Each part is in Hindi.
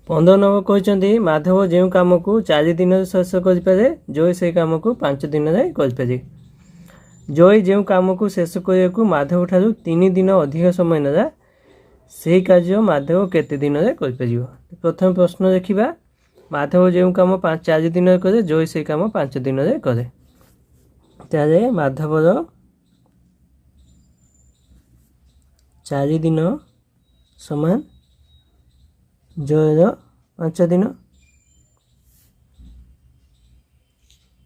15 नंबर कहते माधव जो कम को 4 दिन शेष करे जय से कम को 5 दिन करे। जय जो कम को शेष करने को माधव ठारू 3 दिन अधिक समय ना से कार्य माधव केते दिन कर। प्रथम प्रश्न देखा माधव जो कम 4 दिन करे जय से कम 5 दिन करे। तारे माधवर 4 दिन समान जयर 5 दिन।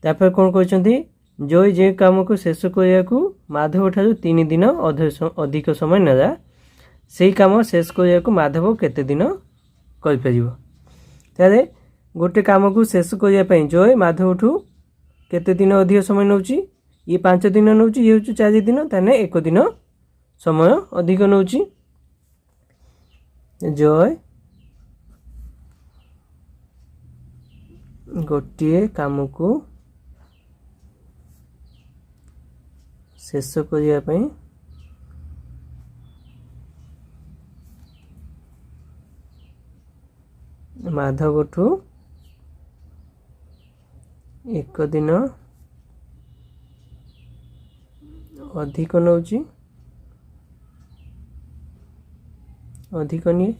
तापर कौन कहते जय जो कम को शेष करने को माधव ठारू 3 दिन अधिक समय ना से कम शेष करने को माधव केते दिन कर। गोटे कम को शेष करने जय माधव ठू केते दिन अधिक समय नौ ये 5 दिन नौ ये हूँ 4 दिन ताने 1 दिन समय अधिक नौ। जय गोटे कम को शेष करने माधव ठू 1 दिन अधिक नौ अधिक नहीं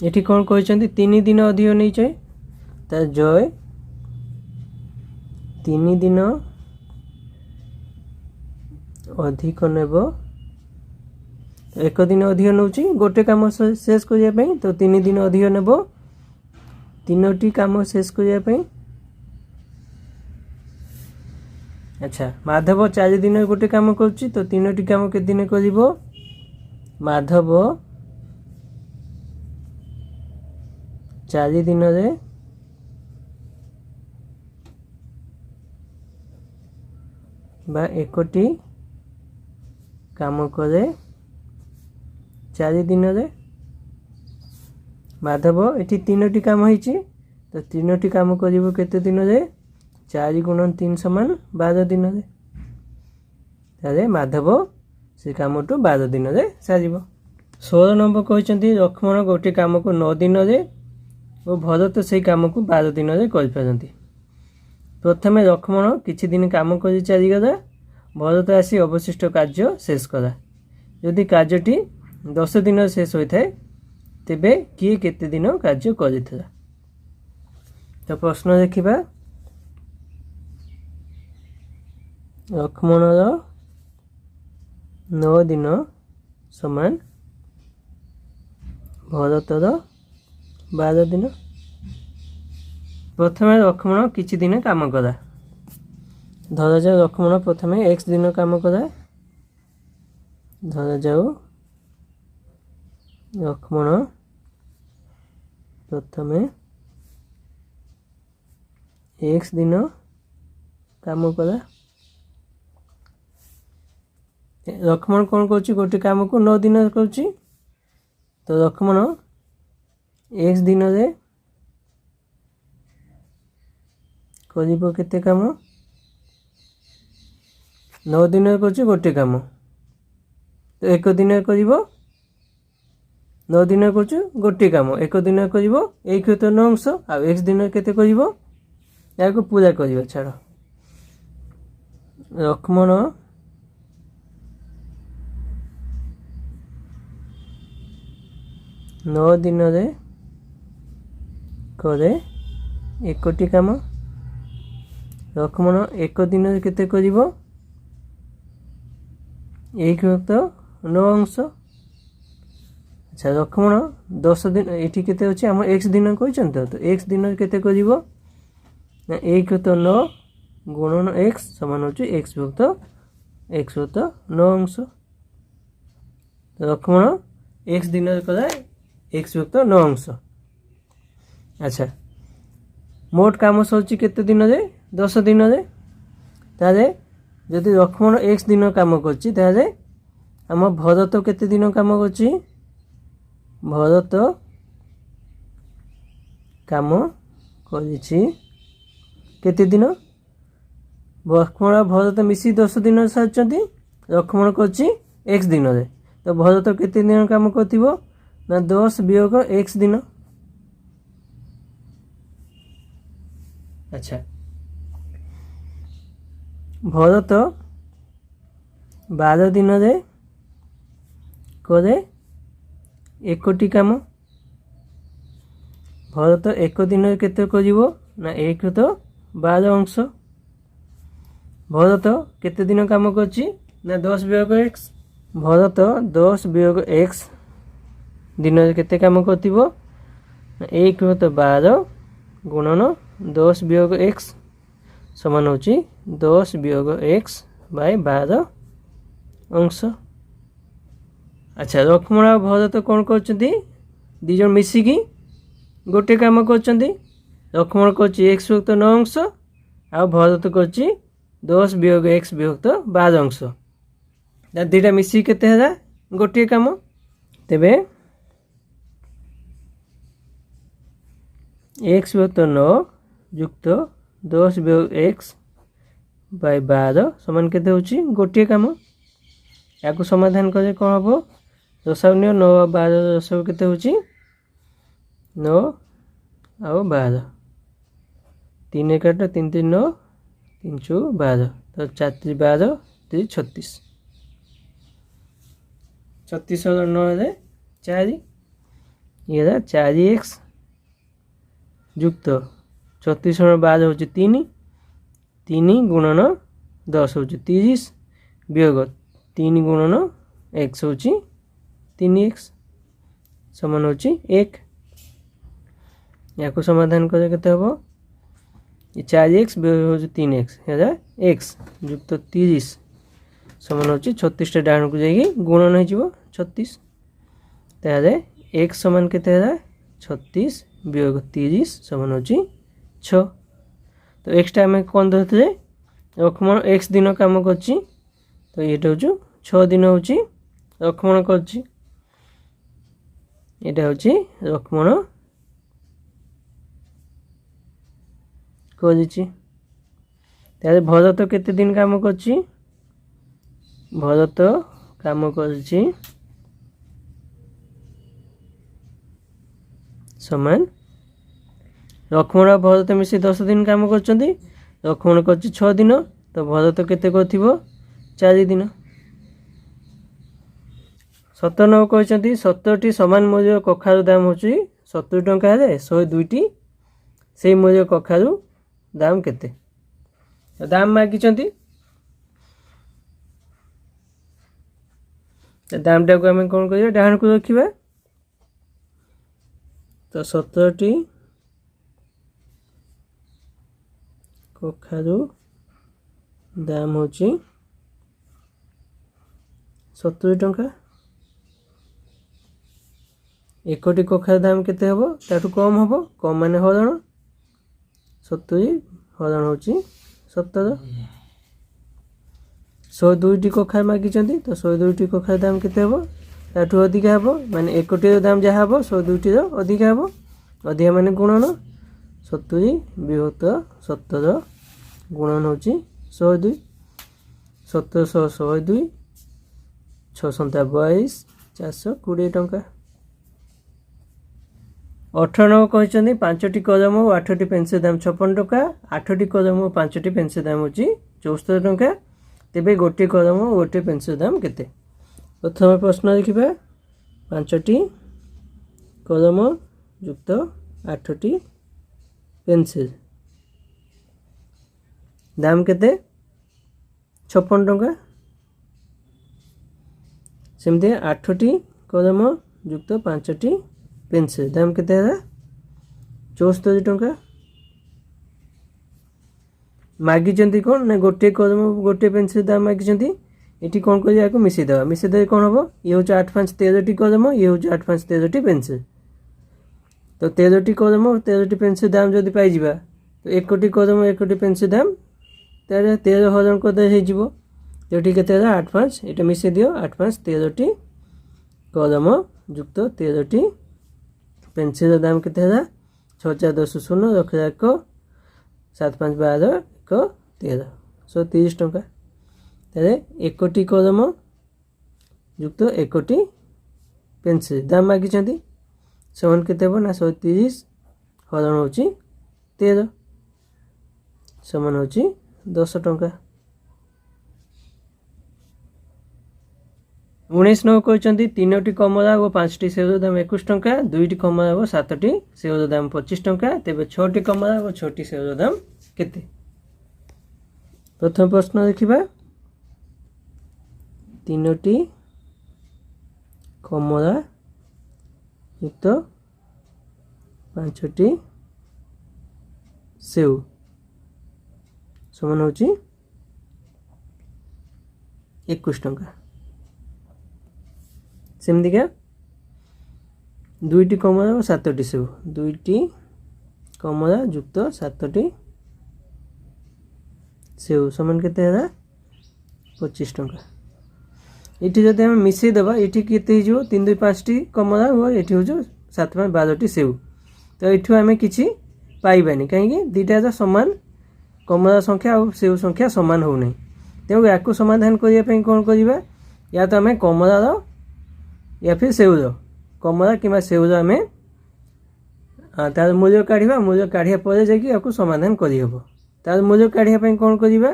ये कौन कहते 3 दिन अधिक नहीं चाहे जय 3 दिन अधिक नेब 1 दिन अधिक नौ गोटे कम शेष करने तो 3 दिन अधिक नेब 3टी कम शेष करने। अच्छा माधव 4 दिन गोटे कम करुच्ची तो 3टी कम के दिन कर माधव 4 दिन रे बा 1टी काम करे 4 दिन रे। माधव ये 3टी काम होती तो 3टी काम कर केते दिन रे 4 × 3 समान 12 दिन रे। तारे माधव से काम टू 12 दिन रे सार। 16 नंबर कहते लक्ष्मण गोटे काम को 9 दिन रे और भरत से काम को 12 दिन रे कर। प्रथम लक्ष्मण किछि दिन काम कर चलीगला भरत आसी अवशिष्ट कार्य शेष कला। यदि कार्यटी 10 दिन शेष होता है तेबे किए केते दिन कार्य करिथिला। तो प्रश्न देखिबा लक्ष्मणर 9 दिन समान भरतर 12 दिन। प्रथम लक्ष्मण किछि दिन काम कला धरा जाओ लक्ष्मण प्रथम x दिन काम कला धरा जाओ लक्ष्मण प्रथम x दिन काम कला। लक्ष्मण कौन कर गोटे काम को 9 दिन कर तो लक्ष्मण x दिन रे करिबो केते काम 9 दिन कर गोटे काम तो 1 दिन करिबो 9 दिन कर गोटे काम 1 दिन करिबो 1 तो 9 अंश आ x दिन केते करिबो या को पूरा करिबो छाड़। लक्ष्मण 9 दिन रे करे 1टी काम लक्ष्मण 1 दिन केते करिबो 1 तो 9 अंश। अच्छा लक्ष्मण 10 दिन ये केते अछि हम x दिन कहचंत तो x दिन केते करिबो 1 तो 9 गुणन x समान होची x भक्त 9 अंश। लक्ष्मण x दिन कला x भक्त 9 अंश। अच्छा मोट काम सौची केते दिन रे 10 दिन रे तारे जदि लक्ष्मण x दिन काम करछि तारे हम भरत केते दिन काम करछि भरत काम करिछि केते दिन लक्ष्मण भरत मिसी 10 दिन सारछंती लक्ष्मण करछि x दिन रे तो भरत केते दिन काम करथिबो ना 10 वियोग x दिन। अच्छा भरत 12 दिन रे करे 1टी काम। भरत 1 दिन केते करिवो ना 1 तो 12 अंश। भरत केते दिन काम करछि ना 10 वियोग x। भरत 10 वियोग x दिन केते काम करथिबो ना 1 तो 12 गुणन 10 वियोग x समान होची 10 वियोग x बाय 12 अंश। अच्छा लक्ष्मण और भरत कौन करछंती दी जन मिसिकी गोटे काम करछंती। लक्ष्मण करछि x विभक्त 9 अंश आ भरत करछि 10 वियोग x विभक्त 12 अंश। दुईटा मिसिकी केते हला गोटे काम। तेबे x विभक्त 9 युक्त 10 वियोग x बाय 12 समान केते होची गोटे काम। याकू समाधान करे कौन हम दशा 9 12 दशा केते होची 9 आउ 12 3 1 8 3 3 9 3 4 12 तो 4 3 12 3 36 36 और 9 रे 4 ये 4x युक्त 36 और 12 होची 3 3 गुणन 10 होची 30 वियोग 3 गुणन x होची 3x समान होची 1। याकू समाधान करे केते हबो ये 4x वियोग होची 3x हेरा x युक्त 30 समान होची 36 टा डाण को जाई गुणन हो जिवो 36 तारे x समान केते हेरा 36 वियोग 30 समान होची 6। तो x टा हमें कोन धरते लक्ष्मण x दिन काम करछि तो ये होचु 6 दिन होची लक्ष्मण करछि। एटा होची लक्ष्मण करछि। तारे भरत केते दिन काम करछि भरत काम करछि समान लक्ष्मण और भरत मिसी 10 दिन काम करछंती। लक्ष्मण करछि 6 दिन तो भरत केते करथिबो 4 दिन। 97 कहछंती 70टी समान मूल्य कखारु दाम होची 70 टंका रे 102टी सेही मूल्य कखारु दाम केते तो दाम मागिचंती तो दाम टा को हम कोन करियो डाहन को रखिबा तो 70टी कखारु दाम होची 70 टंका। 1टी कखारु दाम केते हबो ताठू कम हबो कम माने हरण 70 हरण होची 70। 102टी कखारु मागिचंती तो 102टी कखारु दाम केते हबो ताठू अधिक हबो माने 1टी दाम जा हबो 102टी अधिक हबो अधिक माने गुणन 70 विभक्त 70 गुणन होची 102 70 102 6 22 420 टंका। 98 कहते 5टी कलम और 8टी पेन्सिल दाम 56 टंका। 8टी कलम और 5टी पेन्सिल दाम होची 74 टंका। तेबे गोटे कलम और गोटे पेन्सिल दाम केते। प्रथम प्रश्न देखिबा 5टी कलम युक्त 8टी पेन्सिल दाम केते 56 टंका। सेमते 8टी कलम युक्त 5टी पेन्सिल दाम केते है 74 टंका। मागिचंती कौन ना गोटे कलम गोटे पेन्सिल दाम मागिचंती एटी कौन करिया को मिसि दे कौन हबो ये होच 8 5 13टी कलम ये होच 8 5 13टी पेन्सिल तो 13टी कलम और 13टी पेन्सिल दाम जदी पाई जिबा तो 1टी कलम 1टी पेन्सिल दाम तारे 13 हरण को दे हे जिवो तेटी केते 8 5 एटा मिसि दियो 8 5 13टी कलम युक्त 13टी पेन्सिल दाम केते है 6 4 10 0 रख 1 7 5 12 1 13 130 टंका। तारे 1टी कलम युक्त 1टी पेन्सिल दाम मागिଛନ୍ତି समान केते हो ना 130 हरण होची 13 समान होची 10 टंका। 19 नंबर कहते 3टी कमला और 5टी सेउर दाम 21 टंका 2टी कमला और 7टी सेउर दाम 25 टंका तेरे 6टी कमला और 6टी सेउर दाम केते। प्रथम प्रश्न देखा 3टी कमला युक्त 5टी सेउ समान होची 21 टंका। सेमतिका 2टी कमला और 7टी सेउ 2टी कमला युक्त 7टी सेउ समान केते है 25 टंका। ये जब आम मिसेदेवा ये केते 3 2 5टी कमला और ये हूँ 7 5 12टी सेउ तो ये आम कि पाइबानी कहीं दुटा सामान कमला संख्या और सेउ संख्या सामान हो नहीं तेणु या समाधान करने कौन करवा या तो आम कमलार या फिर सेउर कमला कि सेउर आम तार मूल्य काढ़ा मूल्य काढ़ा पर जा समाधान करहब तार मूल्य काढ़ापी कौन करवा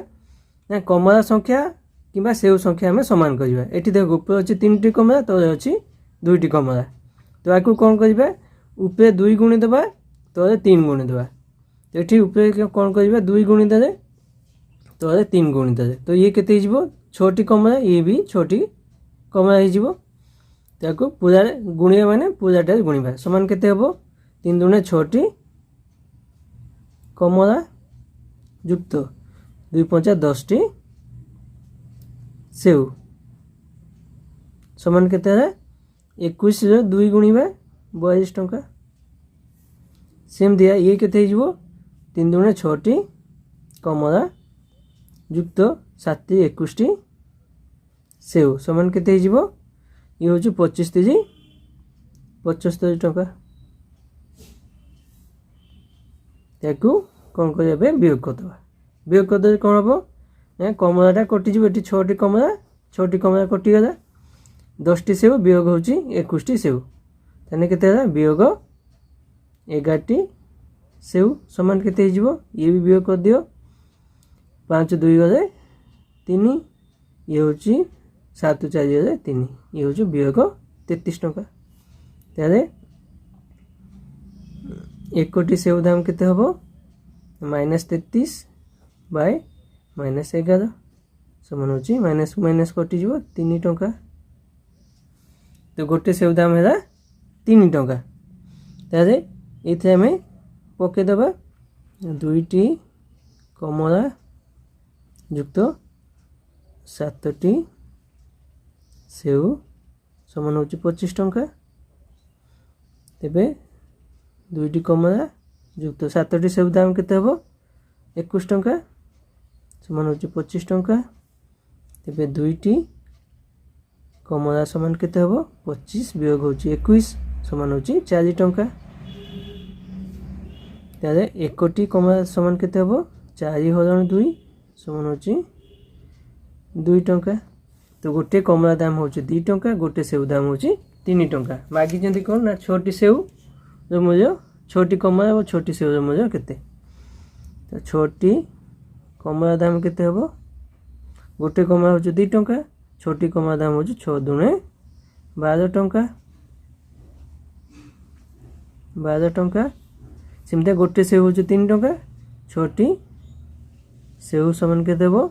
ना कमला संख्या कि सेउ संख्या आम सामान करवा ये देख ऊपर अच्छी 3टी कमला तले अच्छी 2टी कमला तो या कौन करवा ऊपर 2 गुणी देवा तले 3 गुणी देवा तो ये ऊपर कौन करवा 2 गुणी देले तले 3 गुणी देले तो ये केते 6टी कमला ये भी 6टी कमला हो पूरा गुणिया माने पूराटा गुणिबा समान केते हबो 3 दूने 6टी कमला युक्त 2 5 10टी सेउ समान केते है 21 2 गुणिबा 42 टंका। सेम दिया ये केते हो 3 दूने 6टी कमला युक्त 7 21टी सेउ समान केते हो ये हूँ 25 3 75 टंका। या कौन कर वियोग करदे वियोग करदे कौन हम कमलाटा कटिज ये 6टी कमला कटिगला 10टी सेउ वियोग हूँ 21टी सेउ तेने केते वियोग 11टी सेउ समान केते ये भी वियोग कर दियो 5 2 गले 3 ये हूँ 7 4 गले 3 ये हूँ वियोग 33 टंका। ताले 1टी सेउ दाम केते हबो -33 बाय -11 समान होची माइनस माइनस कटि जीवो 3 टंका तो गोटे सेउ दाम है 3 टंका ताले इथे हमें पके दबा 2टी कमला युक्त 7टी सेउ समान होची 25 टंका तेबे 2टी कमला युक्त 7टी सेउ दाम केते हबो 21 टंका समान होची 25 टंका तेबे 2टी कमला समान केते हबो 25 वियोग होची 21 समान होची 4 टंका ताले 1टी कमला समान केते हबो 4 हरण 2 समान होची 2 टंका तो गोटे कमला दाम होची 2 टंका गोटे सेउ दाम होची 3 टंका मागी जंती कोन ना 6टी सेउ जो मूल्य 6टी कमला और 6टी सेउ जो मूल्य केते तो 6टी कमला दाम केते हबो गोटे कमला होची 2 टंका 6टी कमला दाम होची 6 दुने 12 टंका 12 टंका सिमते गोटे सेउ होची 3 टंका 6टी सेउ समान केते हबो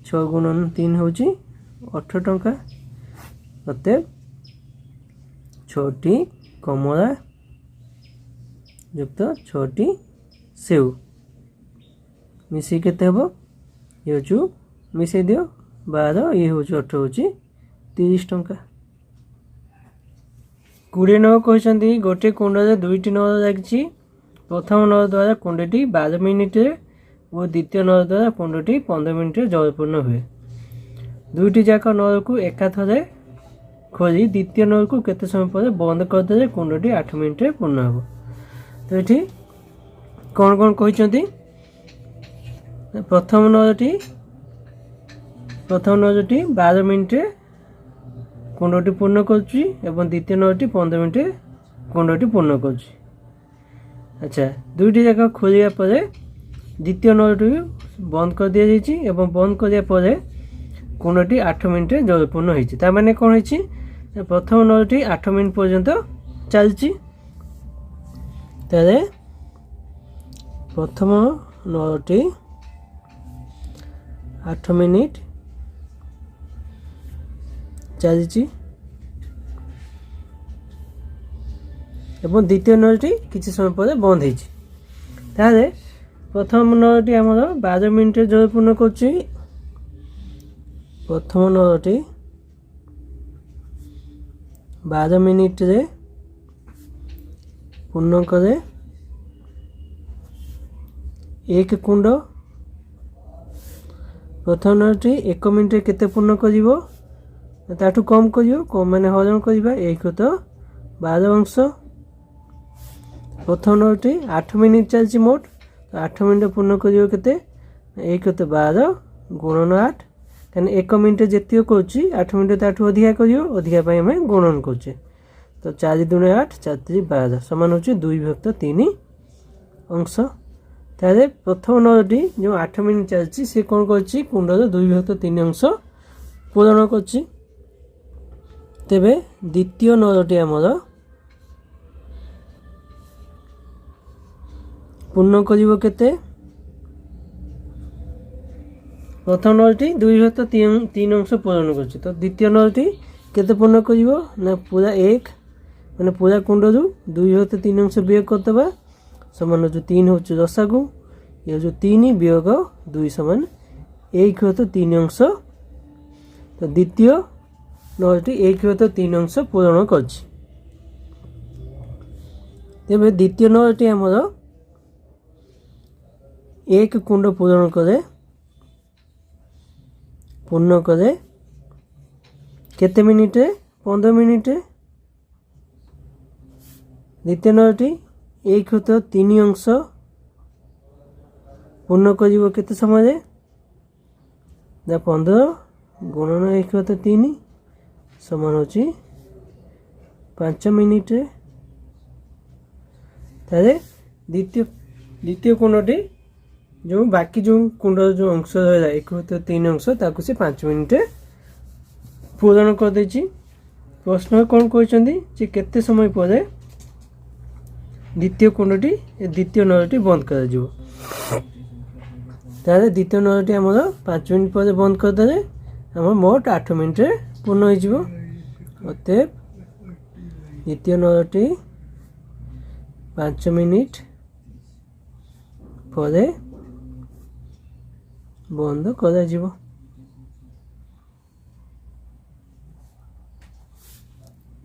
6 गुणन 3 होची 18 टंका अतएव 6टी कमला युक्त 6टी सेउ मिसी केते हबो ये होचु मिसे दियो 12 ये होचु 18 होची 30 टंका। 20 नंबर कहते गोटे कुंड में 2टी नल लगी प्रथम नल द्वारा कुंडटी 12 मिनिट और द्वितीय नल द्वारा कुंडटी 15 मिनिट जलपूर्ण हुए 2टी जाक नल को एकाथरे खोली द्वितीय नल को केते समय पर बंद करदे कुंडटी 8 मिनिट पूर्ण हम तो ये कौन कौन कहते प्रथम नलटी 12 मिनिट କୁଣ୍ଡଟି ପୂର୍ଣ୍ଣ କରୁଛି ଏବଂ ଦ୍ୱିତୀୟ ନଳଟି 15 ମିନିଟ୍ କୁଣ୍ଡଟି ପୂର୍ଣ୍ଣ କରୁଛି। ଆଚ୍ଛା, ଦୁଇଟି ଯାକ ଖୋଲିବା ପରେ ଦ୍ୱିତୀୟ ନଳଟି ବନ୍ଦ କରିଦିଆଯାଇଛି ଏବଂ ବନ୍ଦ କରିବା ପରେ କୁଣ୍ଡଟି 8 ମିନିଟ୍ରେ ଜଳପୂର୍ଣ୍ଣ ହୋଇଛି। ତାମାନେ କ'ଣ ହେଇଛି, ପ୍ରଥମ ନଳଟି 8 ମିନିଟ୍ ପର୍ଯ୍ୟନ୍ତ ଚାଲିଛି। ତାହେଲେ ପ୍ରଥମ ନଳଟି 8 ମିନିଟ୍ ଚାଲିଛି ଏବଂ ଦ୍ୱିତୀୟ ନଳଟି କିଛି ସମୟ ପରେ ବନ୍ଦ ହେଇଛି। ତାହେଲେ ପ୍ରଥମ ନଳଟି ଆମର 12 ମିନିଟ୍ରେ ଜଳପୂର୍ଣ୍ଣ କରୁଛି। ପ୍ରଥମ ନଳଟି 12 ମିନିଟ୍ରେ ପୂର୍ଣ୍ଣ କରେ 1 କୁଣ୍ଡ। ପ୍ରଥମ ନଳଟି 1 ମିନିଟ୍ରେ କେତେ ପୂର୍ଣ୍ଣ କରିବ, ତାଠୁ କମ୍ କରିବ, କମ୍ ମାନେ ହରଣ କରିବା 1 ତ 12 ଅଂଶ। ପ୍ରଥମ ନଳଟି 8 ମିନିଟ୍ ଚାଲିଛି ମୋଟ, ତ 8 ମିନିଟ୍ ପୂର୍ଣ୍ଣ କରିବ କେତେ, 1 ତ 12 ଗୁଣନ 8, କାରଣ 1 ମିନିଟ୍ ଯେତିକି କରୁଛି 8 ମିନିଟ୍ ତାଠୁ ଅଧିକା କରିବ, ଅଧିକା ପାଇଁ ଆମେ ଗୁଣନ କରୁଛେ। ତ 4 ଦୁଣେ 8, 4 3 12 ସମାନ ହେଉଛି 2/3 ଅଂଶ। ତାହେଲେ ପ୍ରଥମ ନଳଟି ଯେଉଁ 8 ମିନିଟ୍ ଚାଲିଛି ସେ କ'ଣ କରୁଛି, କୁଣ୍ଡର 2/3 ଅଂଶ ପୂରଣ କରୁଛି। ତେବେ ଦ୍ୱିତୀୟ ନଳଟି ଆମର ପୂର୍ଣ୍ଣ କରିବ କେତେ, ପ୍ରଥମ ନଳଟି 2/3 ଅଂଶ ପୂରଣ କରୁଛି, ତ ଦ୍ୱିତୀୟ ନଳଟି କେତେ ପୂର୍ଣ୍ଣ କରିବ ନା ପୁରା 1 ମାନେ ପୁରା କୁଣ୍ଡରୁ 2/3 ଅଂଶ ବିୟୋଗ କରିଦେବା, ସମାନ ହେଉଛି 3 ହେଉଛି ରସାଗୁ, ଏ ହେଉଛି 3 ବିୟୋଗ 2 ସମାନ 1/3 ଅଂଶ। ତ ଦ୍ୱିତୀୟ ନଳଟି 1/3 ଅଂଶ ପୂରଣ କରିଛି। ତେବେ ଦ୍ୱିତୀୟ ନଳଟି ଆମର 1 କୁଣ୍ଡ ପୂରଣ କରେ କେତେ ମିନିଟ୍ରେ, 15 ମିନିଟ୍ରେ। ଦ୍ୱିତୀୟ ନଳଟି 1/3 ଅଂଶ ପୂର୍ଣ୍ଣ କରିବ କେତେ ସମୟରେ ନା 15 ଗୁଣନ 1/3 ସମାନ ହେଉଛି 5 ମିନିଟ୍ରେ। ତାହେଲେ ଦ୍ୱିତୀୟ କୁଣ୍ଡଟି ଯେଉଁ ବାକି ଯେଉଁ କୁଣ୍ଡର ଯେଉଁ ଅଂଶ ରହିଲା 1/3 ଅଂଶ ତାକୁ ସେ 5 ମିନିଟ୍ରେ ପୂରଣ କରିଦେଇଛି। ପ୍ରଶ୍ନ କ'ଣ କହିଛନ୍ତି ଯେ କେତେ ସମୟ ପରେ ଦ୍ୱିତୀୟ ନଳଟି ବନ୍ଦ କରାଯିବ। ତାହେଲେ ଦ୍ୱିତୀୟ ନଳଟି ଆମର 5 ମିନିଟ୍ ପରେ ବନ୍ଦ କରିଦେଲେ ଆମର ମୋଟ 8 ମିନିଟ୍ରେ ପୂର୍ଣ୍ଣ ହୋଇଯିବ। ଅତଏବ ଦ୍ୱିତୀୟ ନଳଟି 5 ମିନିଟ୍ ପରେ ବନ୍ଦ କରାଯିବ।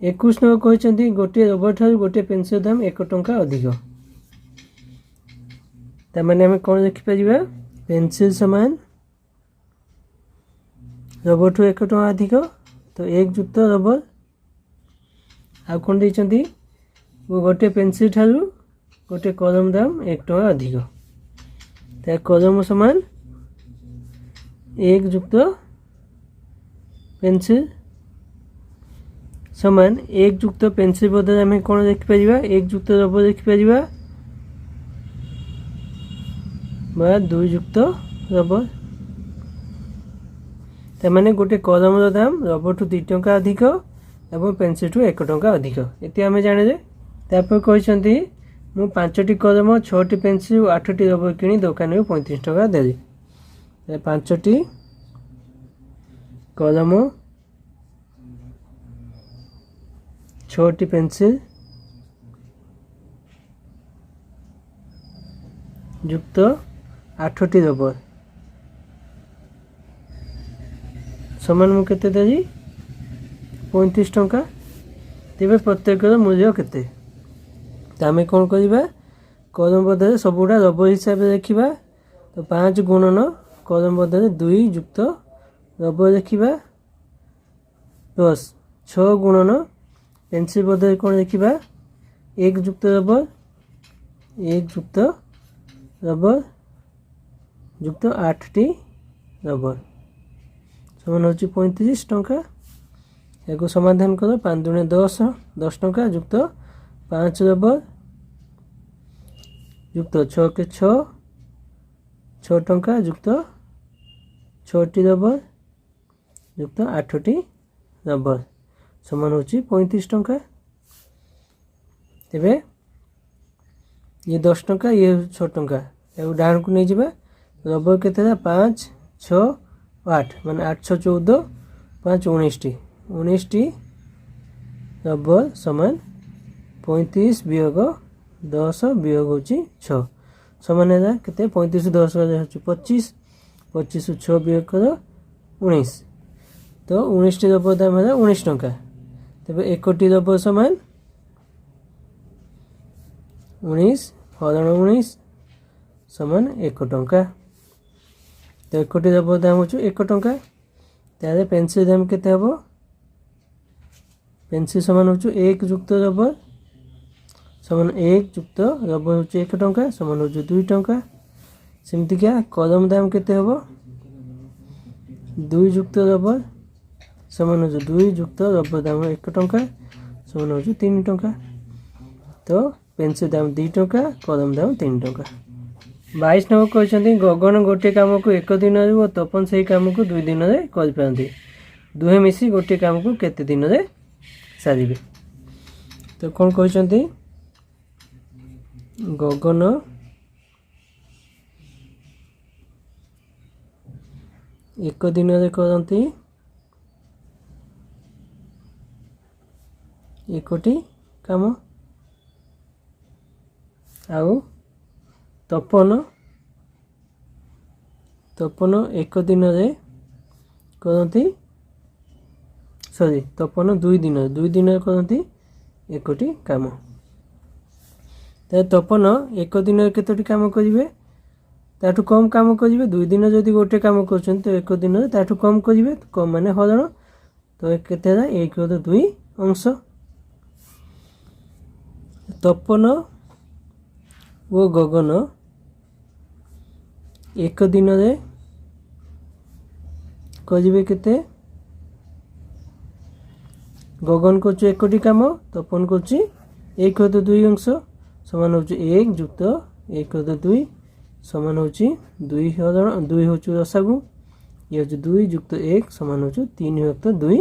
ଏକୋଇଶ ନମ୍ବର କହିଛନ୍ତି ଗୋଟିଏ ରବର ଠାରୁ ଗୋଟିଏ ପେନ୍ସିଲ୍ ଦାମ 1 ଟଙ୍କା ଅଧିକ। ତାମାନେ ଆମେ କ'ଣ ଦେଖିପାରିବା, ପେନ୍ସିଲ୍ ସମାନ ରବରଠୁ 1 ଟଙ୍କା ଅଧିକ, ତ 1 ଯୁକ୍ତ ରବର। ଆଉ କ'ଣ ଦେଇଛନ୍ତି, ଗୋଟିଏ ପେନ୍ସିଲ୍ ଠାରୁ ଗୋଟିଏ କଲମ ଦାମ 1 ଟଙ୍କା ଅଧିକ, ତା କଲମ ସମାନ 1 ଯୁକ୍ତ ପେନ୍ସିଲ୍ ସମାନ 1 ଯୁକ୍ତ ପେନ୍ସିଲ୍ ବଦଳରେ ଆମେ କ'ଣ ଦେଖିପାରିବା, 1 ଯୁକ୍ତ ରବର ଦେଖିପାରିବା ବା 2 ଯୁକ୍ତ ରବର। ତାମାନେ ଗୋଟେ କଲମର ଦାମ ରବରଠୁ 2 ଟଙ୍କା ଅଧିକ ଏବଂ ପେନ୍ସିଲ୍ଠୁ 1 ଟଙ୍କା ଅଧିକ, ଏତେ ଆମେ ଜାଣିଲେ। ତାପରେ କହିଛନ୍ତି ମୁଁ 5ଟି କଲମ 6ଟି ପେନ୍ସିଲ୍ ଓ 8ଟି ରବର କିଣି ଦୋକାନରୁ 35 ଟଙ୍କା ଦେଲି। 5ଟି କଲମ 6ଟି ପେନ୍ସିଲ୍ ଯୁକ୍ତ 8ଟି ରବର ସମାନ ମୁଁ କେତେ ଦେଲି 35 ଟଙ୍କା। ତେବେ ପ୍ରତ୍ୟେକର ମୂଲ୍ୟ କେତେ, ତ ଆମେ କ'ଣ କରିବା, କଲମ ବଦଳରେ ସବୁଗୁଡ଼ା ରବର ହିସାବରେ ଦେଖିବା। ତ 5 ଗୁଣନ କଲମ ବଦଳରେ 2 ଯୁକ୍ତ ରବର ଦେଖିବା ପ୍ଲସ୍ 6 ଗୁଣନ ପେନ୍ସିଲ୍ ବଦଳରେ କ'ଣ ଦେଖିବା, 1 ଯୁକ୍ତ ରବର 1 ଯୁକ୍ତ ରବର ଯୁକ୍ତ 8ଟି ରବର ସମାନ ହେଉଛି 35 ଟଙ୍କା। या समाधान कर 5 दूने 10 10 टंका युक्त 5 रबर युक्त 6 के 6 6 टंका युक्त 6टी रबर युक्त 8टी रबर समान हो 35 टंका। तेरे ये 10 टंका ये 6 टंका या डाण को नहीं जावा रबर के 5 6 8 मान 8 6 14 5 19 टी रबर समान 35 वियोग 10 वियोग हो 6 समान है के 35 10 25 25 6 वियोग कर 19 तो 19 टी रबर दाम है 19 टंका। तेज 1टी रबर समान 19 हरण 19 समान 1 टंका। तो 1टी रबर दाम हो 1 टंका। तारे पेंसिल दाम केते हबो पेंसिल समान हो 1 युक्त रबर समान 1 युक्त रबर हो 1 टंका समान हो 2 टंका। सेमती क्या कलम दाम केते हबो 2 युक्त रबर समान हो 2 युक्त रबर दाम 1 टंका समान हो 3 टंका। तो पेंसिल दाम 2 टंका कलम दाम 3 टंका। 22 नंबर कहते गगन गोटे कम को 1 दिन और तपन से कम को 2 दिन में कर दुहे मिसी गोटे कम को केते दिन में सारे। तो कौन कहते गगन एक दिन में करती 1टी काम आउ तपन तपन 1 दिन में करती सॉरी तपन 2 दिन करती 1टी काम। तपन 1 दिन में केतोटी काम करेंगे ताठू कम काम करेंगे 2 दिन जदि गोटे काम कर तो 1 दिन ताठू कम करेंगे कम माने हरण तो केते 1 2 अंश। तपन वो गगन 1 दिन में करेंगे केते गगन कर 1टी काम तपन कर 1 2 अंश समान हो 1 युक्त 1 2 समान हो 2 हरण 2 हो रसागु ये हो 2 युक्त 1 समान हो 3 युक्त 2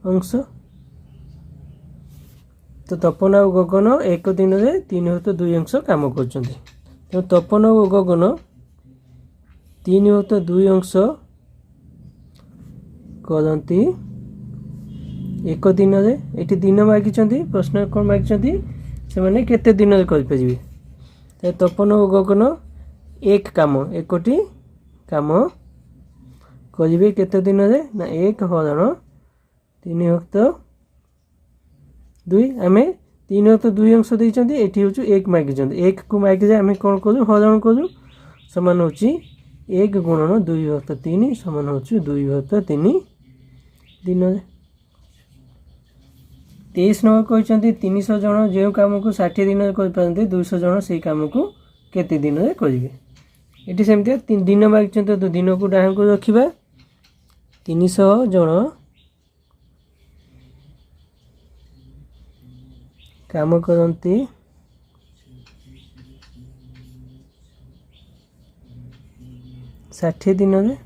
अंश। तो तपन और गगन 1 दिन में 3 युक्त 2 अंश काम कर तो तपन और गगन 3 युक्त 2 अंश करती 1 दिन में ये दिन मागिंट प्रश्न कौन मागिंट से मैंने केते दिन में करेंगे तपन और गगन 1 काम 1टी काम करेंगे केते दिन में ना 1 हरण 3 युक्त 2 आम 3 युक्त 2 अंश देते ये हूँ 1 मागिंट 1 को मागिजे आम कौन करूँ हरण करूँ समान हो 1 गुणन 2 युक्त 3 समान हो 2 युक्त 3 दिन। 23 नंबर कहते 300 जन जो कम को 60 दिन कर 200 जन से कम को केते दिन में करेंगे ये सेमती दिन मागिंट तो दिन को डाण को रखा 300 जन काम करती 60 दिन में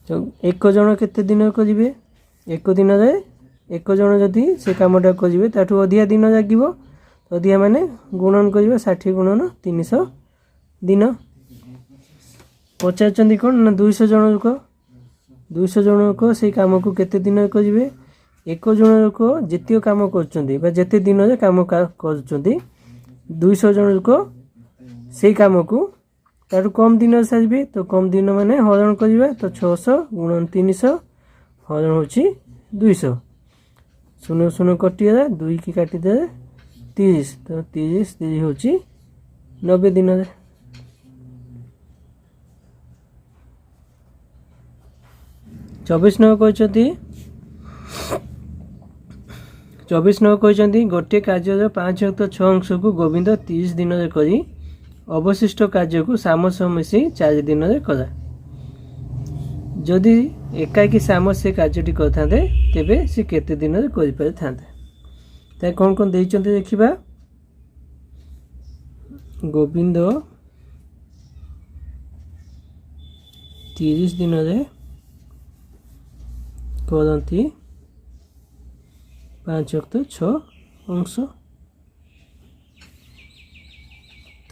तो 1 जन केते दिन करेंगे 1 दिन में 1 जन जदि से कमटा करेंगे ताठू अधिका दिन लगे अधिका माने गुणन कर 60 गुणन 300 दिन। पचार कौन ना 200 जन लोक 200 जन लोक से कम को केते दिन करेंगे 1 जन लोक जितिय काम करते दिन में कम कर 200 जन लोक से कम को तार कम दिन सारे तो कम दिन माने हरण करवा तो 600 गुणन 300 हरण हो 200 शून्य शून्य कटिगला 2 की काटिदे 30 तो 30 30 हो 90 दिन। 24 नंबर कहते 24 नंबर कहते गोटे कार्य 5 युक्त 6 अंश को गोविंद 30 दिन में करी अवशिष्ट कार्य को साम सह मिसई 4 दिन में कला जदि एकाकी श्याम से कार्यटी करते तेबे से केते दिन रे करि पारि थांते ताय कोन कोन देइचंते देखिबा गोविंद 30 दिन रे करती 5/6 अंश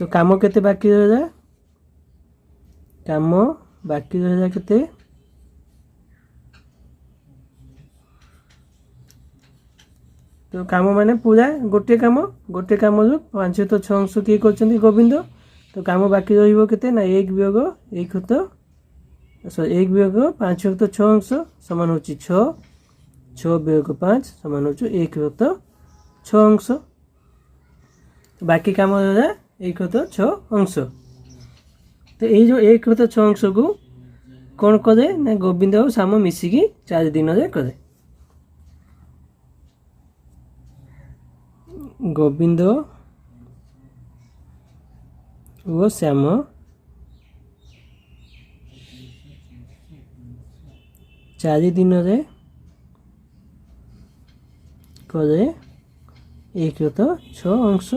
तो काम केते बाकी रहा काम बाकी रहा केते तो काम माने पूरा गोटे काम जो 5/6 अंश किए कर गोविंद तो काम बाकी रहिबो केते ना 1 वियोग 1 तो 1 वियोग 5/6 अंश समान होची 6 6 वियोग 5 समान होची 1/6 अंश बाकी काम रहा 1/6 अंश तो ये जो 1/6 अंश को कौन करे ना गोविंद और श्याम मिसिकी 4 दिन रे करे गोविंद और श्याम 4 दिन रे करे 1/6 अंश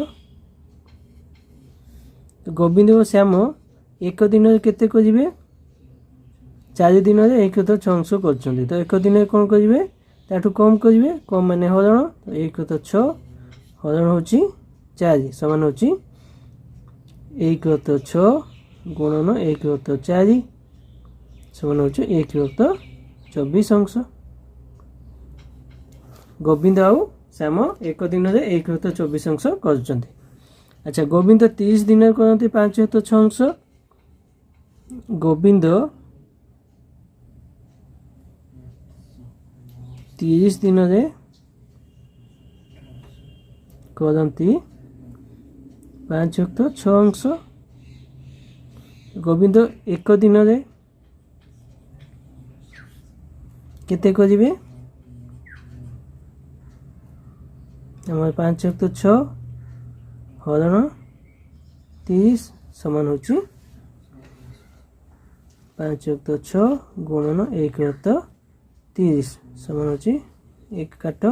तो गोविंद और श्याम 1 दिन रे केते करिवे 4 दिन रे 1/6 अंश करछन्ती तो 1 दिन रे कोन करिवे ताठू कम करिवे कम माने हरण तो 1/6 हरण होची 4 समान होची 1/6 गुणन 1/4 समान होची 1/24 अंश गोविंद आउ श्याम 1 दिन रे 1/24 अंश करछन्ती अच्छा गोविंद 30 दिन करती 5/6 अंश गोविंद 30 दिन रे करती 5/6 अंश गोविंद 1 दिन रे केते करिवे हमर 5/6 हरण 30 समान होची 5/6 गुणन 1/30 समान होची 1 काट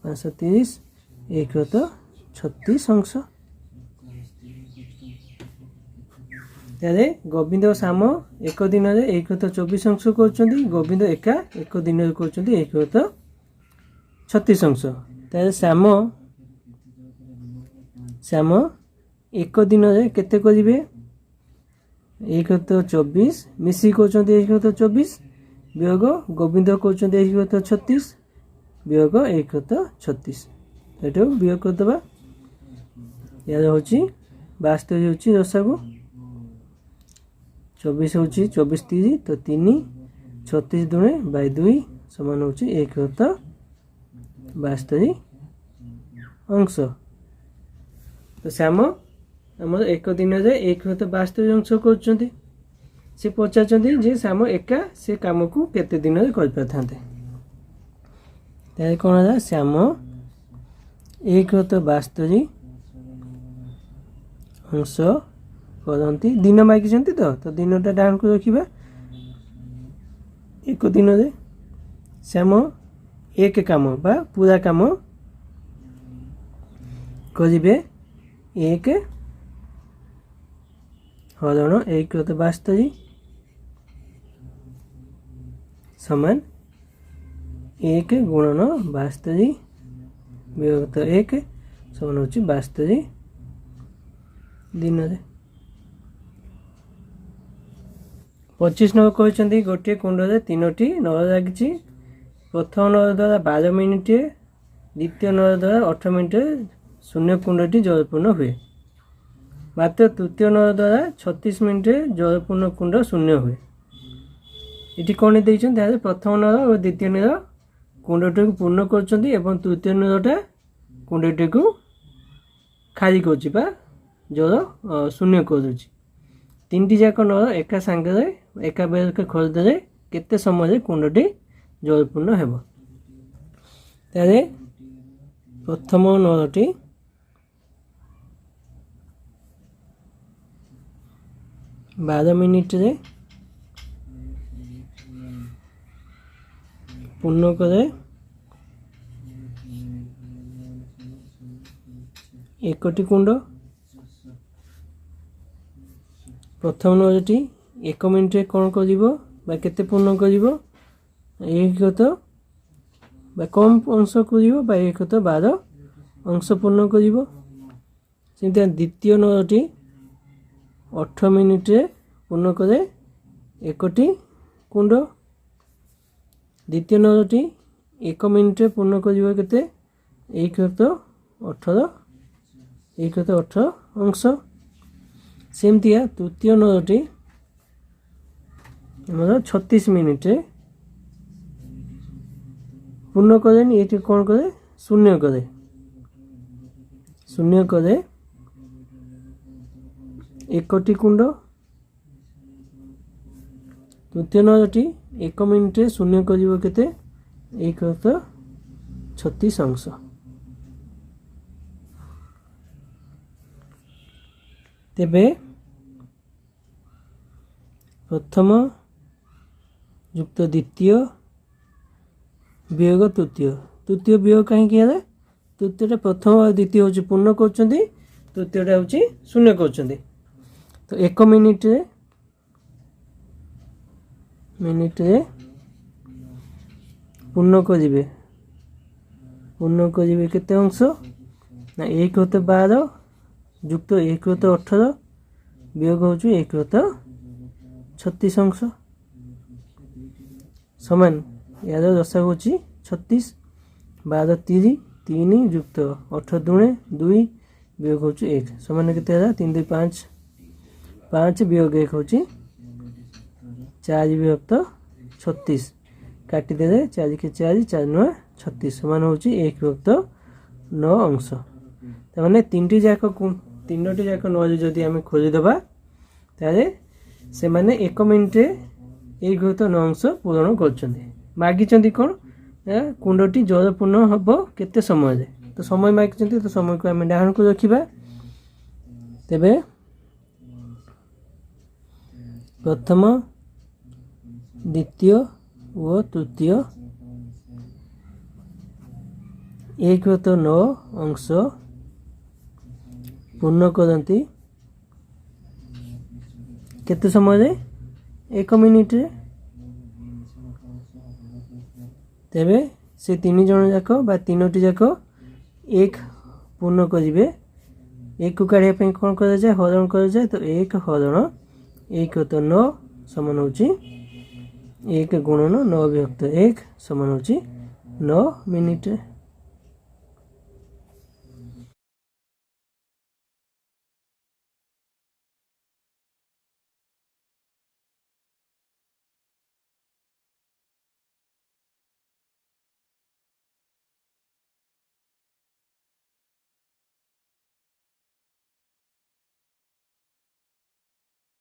530 1/36 अंश तारे गोविंद और श्याम 1 दिन रे 1/24 अंश करछन्ती गोविंद एका 1 दिन रे करछन्ती 1/36 अंश तारे श्याम 1 दिन रे केते करिवे 1/24 मिसी करछन्ती 1/24 वियोग गोविंद करछन्ती 1/36 वियोग 1/36 एटो वियोग कर दबा यार होची 72 होची रसागु 24 होची 24 3 तो 3 36 दुणे बाय 2 समान होची 1/72 अंश तो श्याम हमर 1 दिन रे 1/72 अंश करछन्ती से पचारछन्ती जे श्याम एका से काम को केते दिन रे कर पाथांते तारे कोन है श्याम 1/72 अंश करती दिन मागिछन्ती तो दिनटा डाउन को रखिबा 1 दिन रे श्याम एक काम बा पूरा काम करिवे 1 हरण 1/72 समान 1 गुणन 72 विभक्त 1 समान होची 72 दिन रे 25 नंबर कहते गोटे कुंड रे 3टी नल लगी प्रथम नल द्वारा 12 मिनिट द्वितीय नल द्वारा 18 मिनिट शून्य कुंडटी जलपूर्ण हुए मात्र तृतीय नल द्वारा 36 मिनिट जलपूर्ण कुंड शून्य हुए ये कौन देखते प्रथम नल और द्वितीय नल कुंडटी को पूर्ण कर तृतीय नलटा कुंडटी को खाली कर जल शून्य कर 3टी जाक नल एका सांगे एका बेलक खोलदे केते समय कुंडटी जलपूर्ण हेब तारे प्रथम नलटी बारह मिनिट रे ପୂର୍ଣ୍ଣ କରେ 1ଟି କୁଣ୍ଡ। ପ୍ରଥମ ନଳଟି 1 ମିନିଟରେ କ'ଣ କରିବ ବା କେତେ ପୂର୍ଣ୍ଣ କରିବ? 1 ବା କମ୍ ଅଂଶ କରିବ ବା 1/12 ଅଂଶ ପୂର୍ଣ୍ଣ କରିବ। ସେମିତି ଦ୍ୱିତୀୟ ନଳଟି 18 ମିନିଟରେ ପୂର୍ଣ୍ଣ କରେ 1ଟି କୁଣ୍ଡ। ଦ୍ୱିତୀୟ ନଳଟି 1 ମିନିଟରେ ପୂର୍ଣ୍ଣ କରିବ କେତେ? 1/18 ଅଂଶ। ସେମିତିଆ ତୃତୀୟ ନଳଟି ଆମର 36 ମିନିଟରେ ପୂର୍ଣ୍ଣ କରେନି, ଏଠି କ'ଣ କରେ? ଶୂନ୍ୟ କରେ 1ଟି କୁଣ୍ଡ। ତୃତୀୟ ନଳଟି 1 ମିନିଟରେ ଶୂନ୍ୟ କରିବ କେତେ? 1/36 ଅଂଶ। ତେବେ ପ୍ରଥମ ଯୁକ୍ତ ଦ୍ୱିତୀୟ ବିୟୋଗ ତୃତୀୟ ବିୟୋଗ କାହିଁକି ହେଲା? ତୃତୀୟଟା ପ୍ରଥମ ଆଉ ଦ୍ୱିତୀୟ ହେଉଛି ପୂର୍ଣ୍ଣ କରୁଛନ୍ତି, ତୃତୀୟଟା ହେଉଛି ଶୂନ୍ୟ କରୁଛନ୍ତି। ତ 1 ମିନିଟରେ ପୂର୍ଣ୍ଣ କରିବେ କେତେ ଅଂଶ? ନା 1/12 ଯୁକ୍ତ 1/18 ବିୟୋଗ ହେଉଛି 1/36 ଅଂଶ ସମାନ। ଏହାର ଦଶା ହେଉଛି 36। 12 3 ଯୁକ୍ତ 18 ଦୁଣେ 2 ବିୟୋଗ ହେଉଛି 1 ସମାନ କେତେ ହେଲା? 3 2 5 5 ବିୟୋଗ 1 ହେଉଛି 4/36। କାଟିଦେଲେ 4 × 4 4 9 36 ସମାନ ହେଉଛି 1/9 ଅଂଶ। ତାମାନେ ତିନୋଟି ଯାକ ନଳୀ ଯଦି ଆମେ ଖୋଲିଦେବା ତାହେଲେ ସେମାନେ 1 ମିନିଟରେ 1/9 ଅଂଶ ପୂରଣ କରୁଛନ୍ତି। ମାଗିଛନ୍ତି କ'ଣ? କୁଣ୍ଡଟି ଜଳ ପୂର୍ଣ୍ଣ ହେବ କେତେ ସମୟରେ? ତ ସମୟ ମାଗିଛନ୍ତି, ତ ସମୟକୁ ଆମେ ଡାହାଣକୁ ରଖିବା। ତେବେ ପ୍ରଥମ ଦ୍ୱିତୀୟ ଓ ତୃତୀୟ 1/9 ଅଂଶ ପୂର୍ଣ୍ଣ କରନ୍ତି କେତେ ସମୟରେ? 1 ମିନିଟରେ। ତେବେ ସେ 3 ଜଣ ଯାକ ବା 3ଟି ଯାକ 1 ପୂର୍ଣ୍ଣ କରିବେ। 1କୁ କାଢ଼ିବା ପାଇଁ କ'ଣ କରାଯାଏ? ହରଣ କରାଯାଏ। ତ 1 ହରଣ 1/9 ସମାନ ହେଉଛି 1 × 9/1 ସମାନ ହେଉଛି 9 ମିନିଟରେ।